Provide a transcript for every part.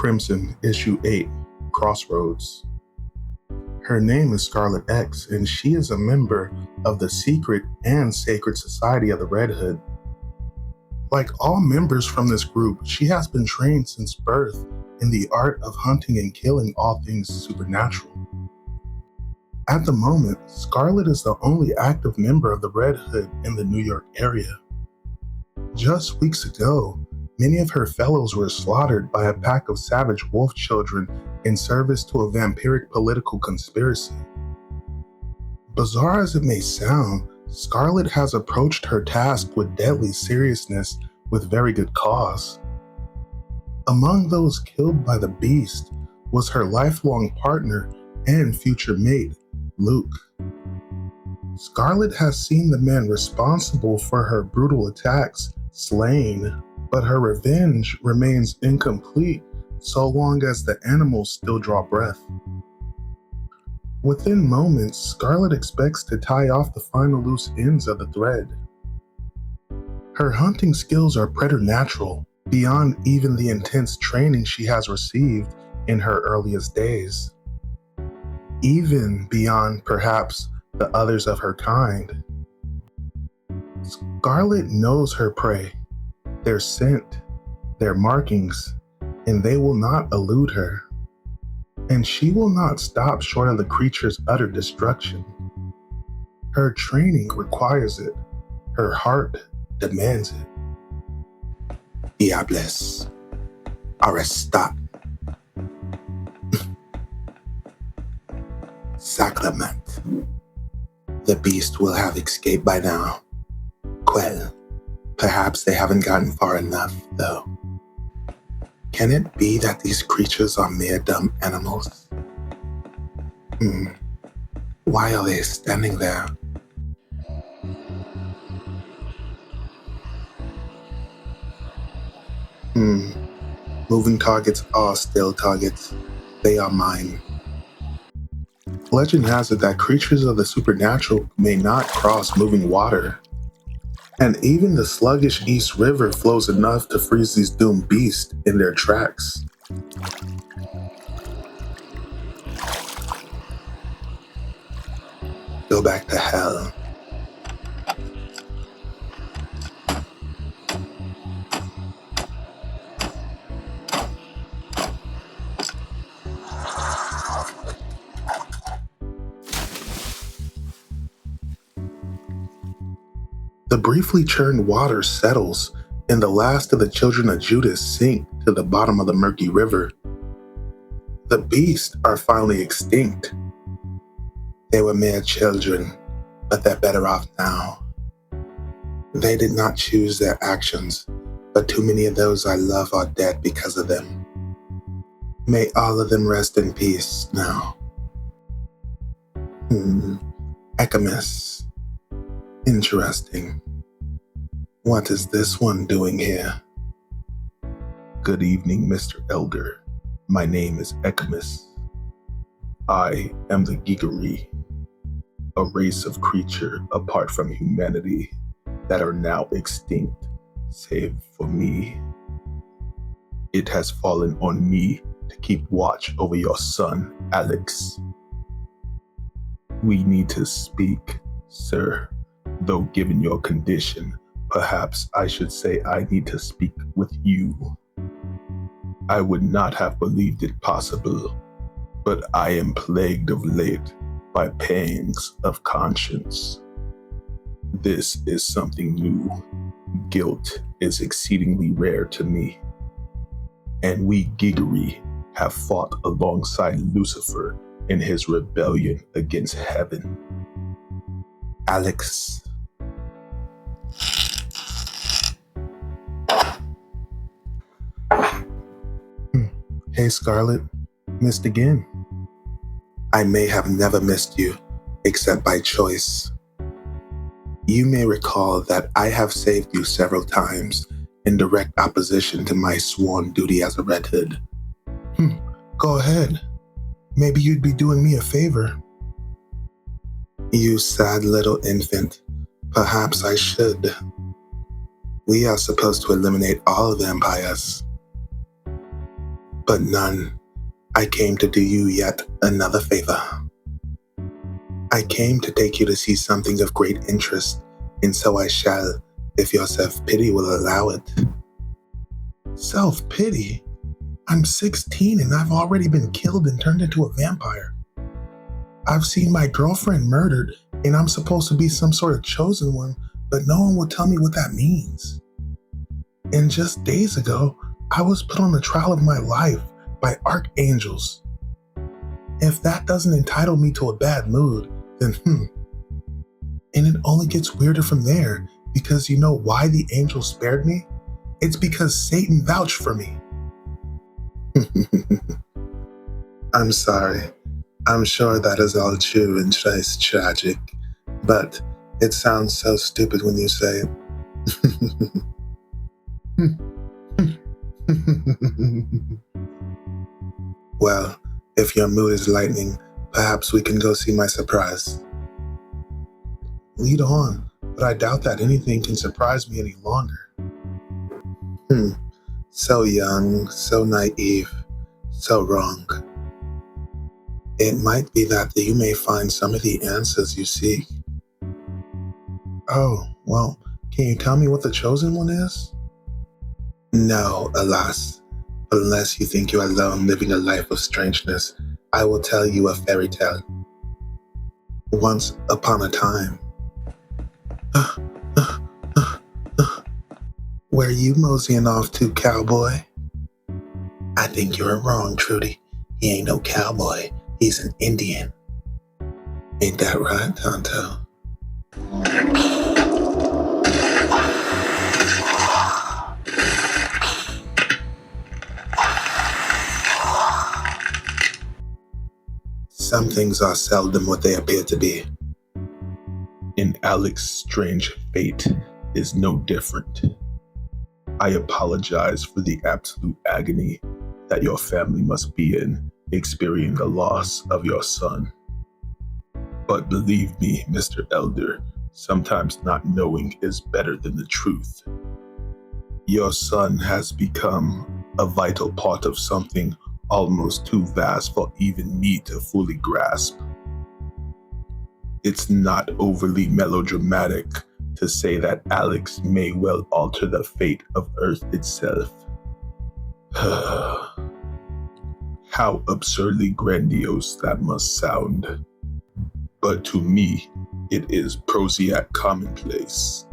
Crimson, Issue 8, Crossroads. Her name is Scarlet X, and she is a member of the secret and sacred society of the Red Hood. Like all members from this group, she has been trained since birth in the art of hunting and killing all things supernatural. At the moment, Scarlet is the only active member of the Red Hood in the New York area. Just weeks ago, many of her fellows were slaughtered by a pack of savage wolf children in service to a vampiric political conspiracy. Bizarre as it may sound, Scarlet has approached her task with deadly seriousness with very good cause. Among those killed by the beast was her lifelong partner and future mate, Luke. Scarlet has seen the man responsible for her brutal attacks slain, but her revenge remains incomplete so long as the animals still draw breath. Within moments, Scarlet expects to tie off the final loose ends of the thread. Her hunting skills are preternatural, beyond even the intense training she has received in her earliest days. Even beyond, perhaps, the others of her kind. Scarlet knows her prey, their scent, their markings, and they will not elude her. And she will not stop short of the creature's utter destruction. Her training requires it. Her heart demands it. Diables, arrestat. Sacrament. The beast will have escaped by now. Well, perhaps they haven't gotten far enough, though. Can it be that these creatures are mere dumb animals? Why are they standing there? Moving targets are still targets. They are mine. Legend has it that creatures of the supernatural may not cross moving water. And even the sluggish East River flows enough to freeze these doomed beasts in their tracks. Go back to hell. The briefly churned water settles, and the last of the children of Judas sink to the bottom of the murky river. The beasts are finally extinct. They were mere children, but they're better off now. They did not choose their actions, but too many of those I love are dead because of them. May all of them rest in peace now. Ekimus. Interesting. What is this one doing here? Good evening, Mr. Elder. My name is Ekimus. I am the Gigari, a race of creature apart from humanity that are now extinct, save for me. It has fallen on me to keep watch over your son, Alex. We need to speak, sir. Though given your condition, perhaps I should say I need to speak with you. I would not have believed it possible, but I am plagued of late by pangs of conscience. This is something new. Guilt is exceedingly rare to me. And we Gigari have fought alongside Lucifer in his rebellion against heaven. Alex. Hey, Scarlet. Missed again. I may have never missed you, except by choice. You may recall that I have saved you several times in direct opposition to my sworn duty as a Red Hood. Go ahead. Maybe you'd be doing me a favor. You sad little infant. Perhaps I should. We are supposed to eliminate all vampires. but none. I came to do you yet another favor. I came to take you to see something of great interest, and so I shall, if your self-pity will allow it. Self-pity? I'm 16 and I've already been killed and turned into a vampire. I've seen my girlfriend murdered, and I'm supposed to be some sort of chosen one, but no one will tell me what that means. And just days ago, I was put on the trial of my life by archangels. If that doesn't entitle me to a bad mood, then And it only gets weirder from there, because you know why the angel spared me? It's because Satan vouched for me. I'm sorry. I'm sure that is all true and just tragic, but it sounds so stupid when you say it. Well, if your mood is lightning, perhaps we can go see my surprise. Lead on, but I doubt that anything can surprise me any longer. So young, so naive, so wrong. It might be that you may find some of the answers you seek. Oh, well, can you tell me what the chosen one is? No, alas. But unless you think you are alone living a life of strangeness, I will tell you a fairy tale. Once upon a time. Where you moseying off to, cowboy? I think you're wrong, Trudy. He ain't no cowboy. He's an Indian. Ain't that right, Tonto? Some things are seldom what they appear to be. And Alex's strange fate is no different. I apologize for the absolute agony that your family must be in, experiencing the loss of your son. But believe me, Mr. Elder, sometimes not knowing is better than the truth. Your son has become a vital part of something almost too vast for even me to fully grasp. It's not overly melodramatic to say that Alex may well alter the fate of Earth itself. How absurdly grandiose that must sound. But to me, it is prosaic commonplace.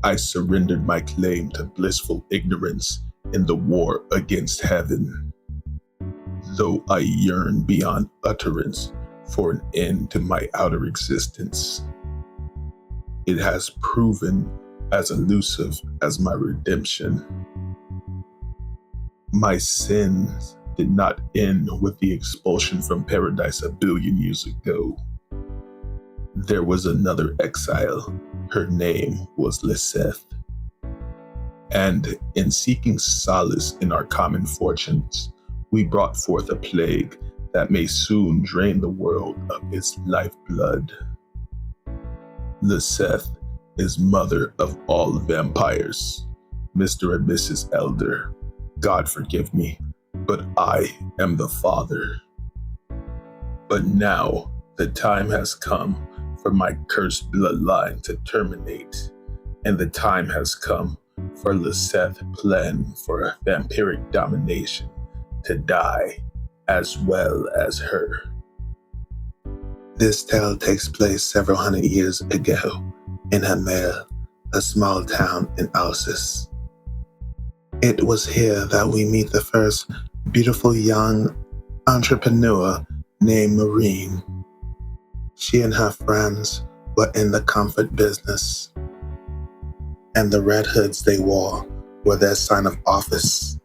I surrendered my claim to blissful ignorance in the war against heaven. Though I yearn beyond utterance for an end to my outer existence, it has proven as elusive as my redemption. My sins did not end with the expulsion from paradise a billion years ago. There was another exile. Her name was Liseth. And in seeking solace in our common fortunes, we brought forth a plague that may soon drain the world of its lifeblood. Liseth is mother of all vampires. Mr. and Mrs. Elder, God forgive me, but I am the father. But now the time has come for my cursed bloodline to terminate, and the time has come for Liseth's plan for vampiric domination to die, as well as her. This tale takes place several hundred years ago in Hamel, a small town in Alsace. It was here that we meet the first beautiful young entrepreneur named Maureen. She and her friends were in the comfort business, and the red hoods they wore were their sign of office,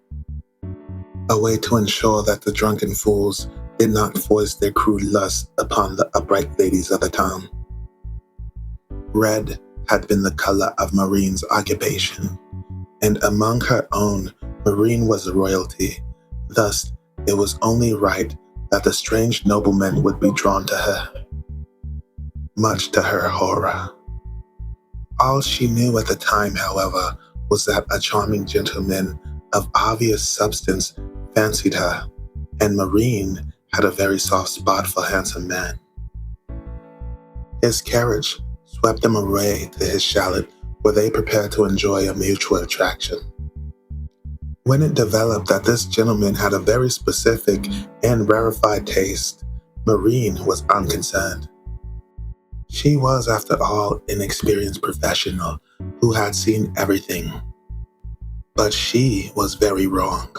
a way to ensure that the drunken fools did not force their crude lust upon the upright ladies of the town. Red had been the color of Maureen's occupation, and among her own, Maureen was royalty. Thus, it was only right that the strange nobleman would be drawn to her, much to her horror. All she knew at the time, however, was that a charming gentleman of obvious substance fancied her, and Marine had a very soft spot for handsome men. His carriage swept them away to his chalet, where they prepared to enjoy a mutual attraction. When it developed that this gentleman had a very specific and rarefied taste, Marine was unconcerned. She was, after all, an experienced professional who had seen everything. But she was very wrong.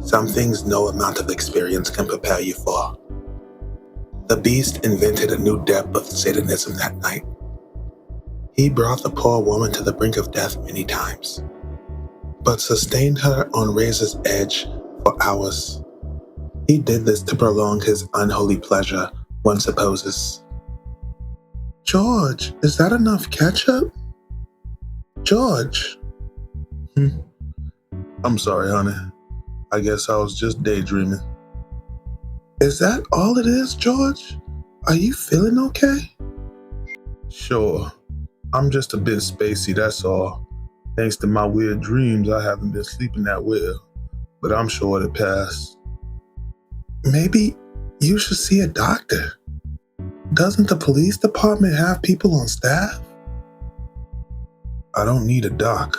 Some things no amount of experience can prepare you for. The beast invented a new depth of Satanism that night. He brought the poor woman to the brink of death many times, but sustained her on razor's edge for hours. He did this to prolong his unholy pleasure, one supposes. George, is that enough ketchup? George? I'm sorry, honey. I guess I was just daydreaming. Is that all it is, George? Are you feeling okay? Sure. I'm just a bit spacey, that's all. Thanks to my weird dreams, I haven't been sleeping that well, but I'm sure it'll pass. Maybe you should see a doctor. Doesn't the police department have people on staff? I don't need a doc.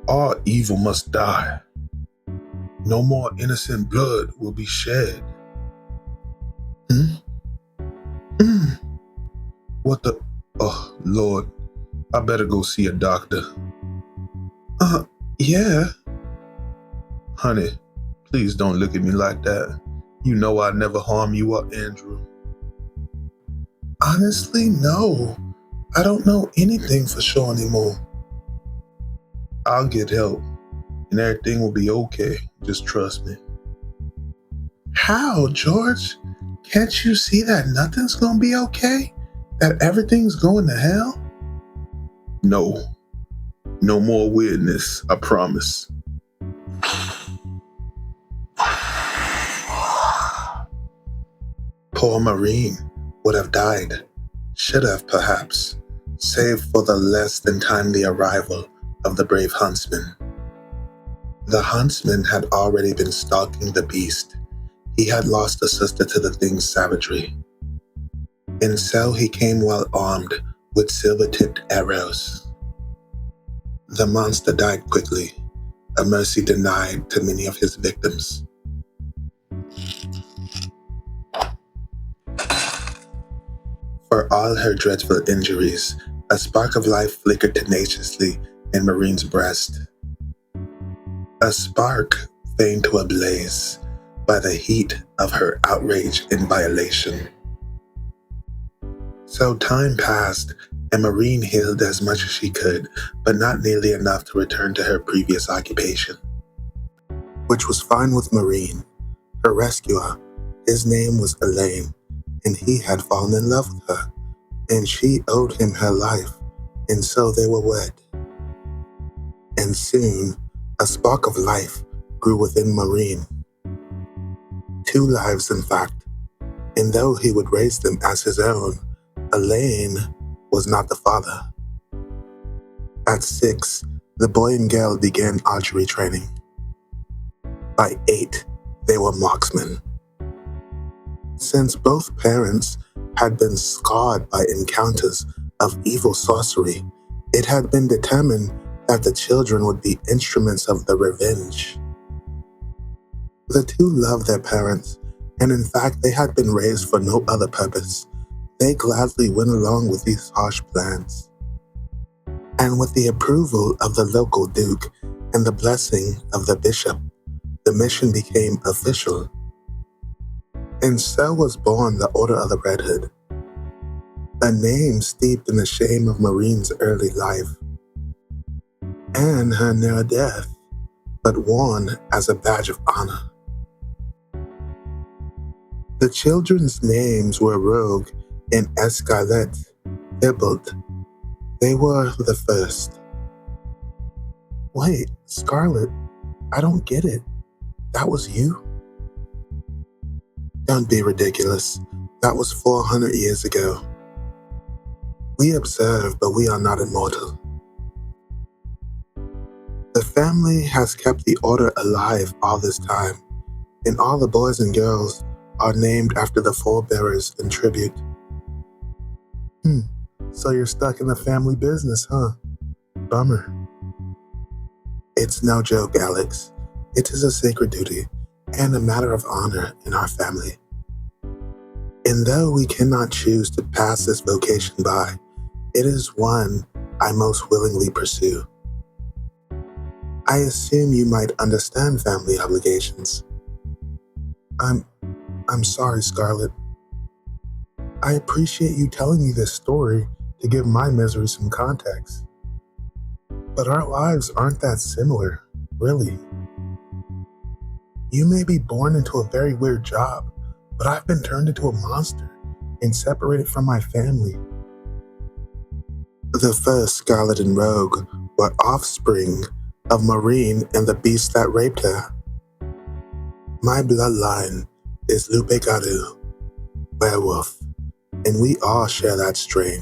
All evil must die. No more innocent blood will be shed. What the? Oh, Lord. I better go see a doctor. Yeah. Honey, please don't look at me like that. You know I'd never harm you or Andrew. Honestly, no. I don't know anything for sure anymore. I'll get help, and everything will be okay. Just trust me. How, George? Can't you see that nothing's gonna be okay? That everything's going to hell? No. No more weirdness, I promise. Poor Marine would have died, should have perhaps, save for the less than timely arrival of the brave huntsman. The huntsman had already been stalking the beast. He had lost a sister to the thing's savagery. And so he came well armed with silver-tipped arrows. The monster died quickly, a mercy denied to many of his victims. For all her dreadful injuries, a spark of life flickered tenaciously in Marine's breast. A spark feigned to ablaze by the heat of her outrage and violation. So time passed, and Marine healed as much as she could, but not nearly enough to return to her previous occupation. Which was fine with Marine, her rescuer. His name was Elaine, and he had fallen in love with her, and she owed him her life, and so they were wed. And soon, a spark of life grew within Marine. 2 lives, in fact, and though he would raise them as his own, Elaine was not the father. At 6, the boy and girl began archery training. By 8, they were marksmen. Since both parents had been scarred by encounters of evil sorcery, it had been determined that the children would be instruments of the revenge. The 2 loved their parents, and in fact they had been raised for no other purpose. They gladly went along with these harsh plans. And with the approval of the local duke and the blessing of the bishop, the mission became official. And so was born the Order of the Red Hood, a name steeped in the shame of Marine's early life and her near death, but worn as a badge of honor. The children's names were Rogue and Escarlet Thibault. They were the first. Wait, Scarlet, I don't get it. That was you? Don't be ridiculous. That was 400 years ago. We observe, but we are not immortal. The family has kept the order alive all this time, and all the boys and girls are named after the forebearers in tribute. So you're stuck in the family business, huh? Bummer. It's no joke, Alex. It is a sacred duty and a matter of honor in our family. And though we cannot choose to pass this vocation by, it is one I most willingly pursue. I assume you might understand family obligations. I'm sorry, Scarlett. I appreciate you telling me this story to give my misery some context. But our lives aren't that similar, really. You may be born into a very weird job, but I've been turned into a monster and separated from my family. The first Scarlet and Rogue were offspring of Maureen and the beast that raped her. My bloodline is Lupe Garu, werewolf, and we all share that strain.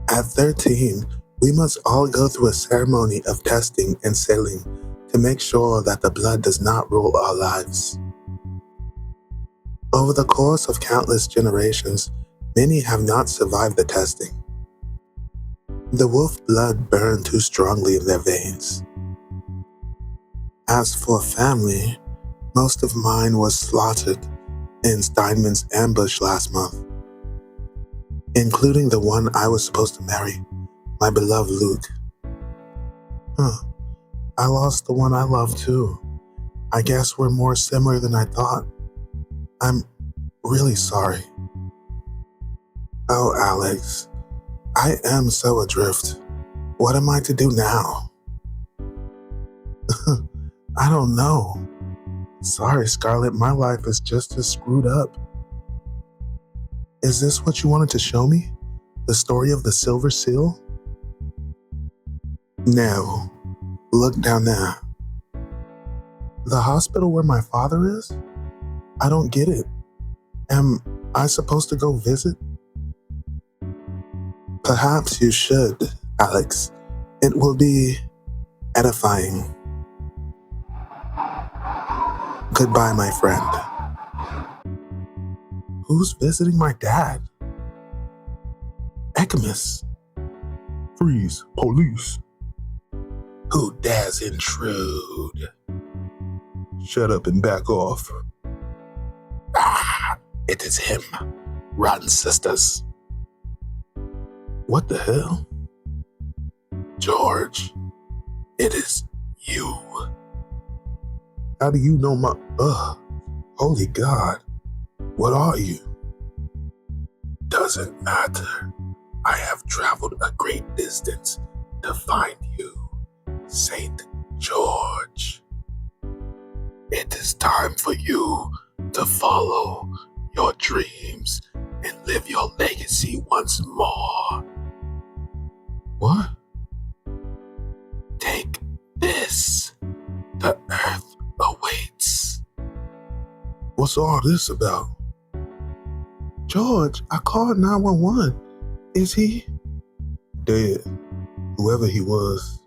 At 13, we must all go through a ceremony of testing and sealing to make sure that the blood does not rule our lives. Over the course of countless generations, many have not survived the testing. The wolf blood burned too strongly in their veins. As for family, most of mine was slaughtered in Steinman's ambush last month, including the one I was supposed to marry, my beloved Luke. I lost the one I loved too. I guess we're more similar than I thought. I'm really sorry. Oh, Alex, I am so adrift. What am I to do now? I don't know. Sorry, Scarlett, my life is just as screwed up. Is this what you wanted to show me? The story of the Silver Seal? No. Look down there. The hospital where my father is? I don't get it. Am I supposed to go visit? Perhaps you should, Alex. It will be edifying. Goodbye, my friend. Who's visiting my dad? Ekimus. Freeze, police. Who dares intrude? Shut up and back off. It is him. Run, sisters. What the hell? George, it is you. How do you know my... Holy God. What are you? Doesn't matter. I have traveled a great distance to find you, Saint George. It is time for you to follow your dreams and live your legacy once more. What? Take this. The earth awaits. What's all this about? George, I called 911. Is he dead? Whoever he was.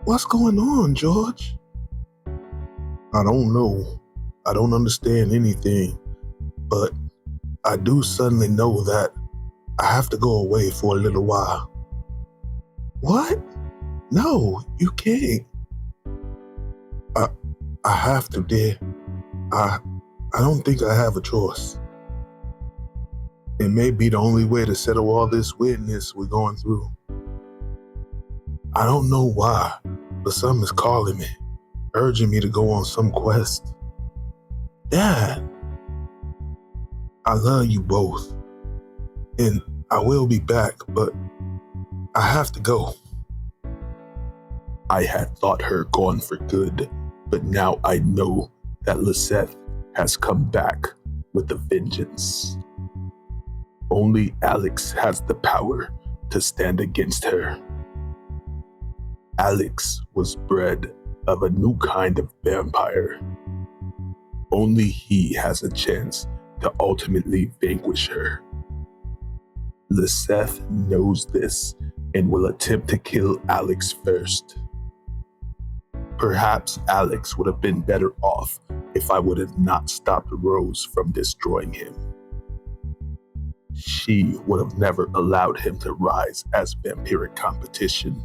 What's going on, George? I don't know. I don't understand anything, but I do suddenly know that I have to go away for a little while. What? No, you can't. I have to, dear. I don't think I have a choice. It may be the only way to settle all this weirdness we're going through. I don't know why, but something is calling me, urging me to go on some quest. Dad, I love you both, and I will be back, but I have to go. I had thought her gone for good, but now I know that Lisette has come back with a vengeance. Only Alex has the power to stand against her. Alex was bred of a new kind of vampire. Only he has a chance to ultimately vanquish her. Lisette knows this and will attempt to kill Alex first. Perhaps Alex would have been better off if I would have not stopped Rose from destroying him. She would have never allowed him to rise as vampiric competition.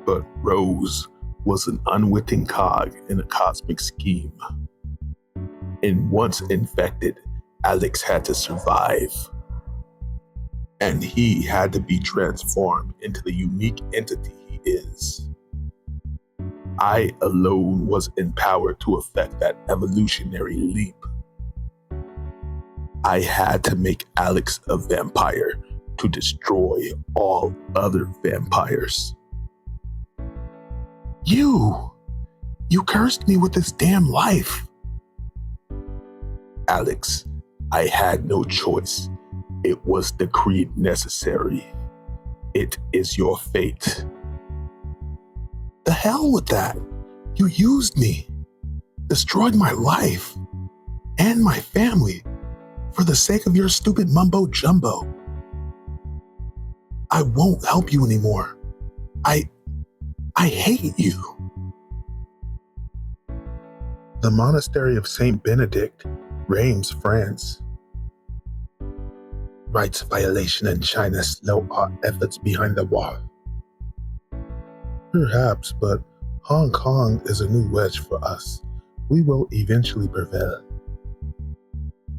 But Rose was an unwitting cog in a cosmic scheme. And once infected, Alex had to survive. And he had to be transformed into the unique entity he is. I alone was empowered to effect that evolutionary leap. I had to make Alex a vampire to destroy all other vampires. You cursed me with this damn life. Alex, I had no choice. It was decreed necessary. It is your fate. The hell with that. You used me, destroyed my life and my family for the sake of your stupid mumbo jumbo. I won't help you anymore. I hate you. The monastery of Saint Benedict, Reims, France. Rights violation in China slow our efforts behind the wall. Perhaps, but Hong Kong is a new wedge for us. We will eventually prevail.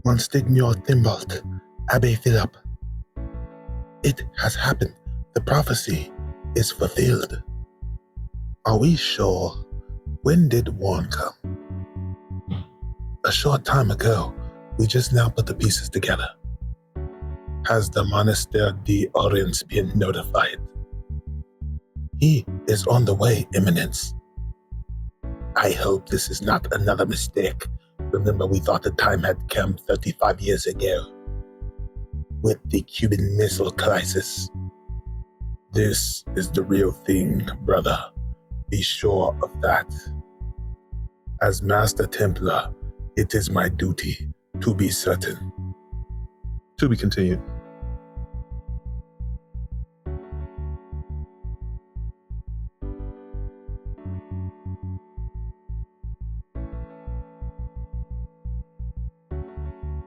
Monsignor Thibault, Abbe Philip. It has happened. The prophecy is fulfilled. Are we sure? When did one come? A short time ago. We just now put the pieces together. Has the Monastère d'Orient been notified? He is on the way, Eminence. I hope this is not another mistake. Remember, we thought the time had come 35 years ago with the Cuban Missile Crisis. This is the real thing, brother. Be sure of that. As Master Templar, it is my duty to be certain. To be continued.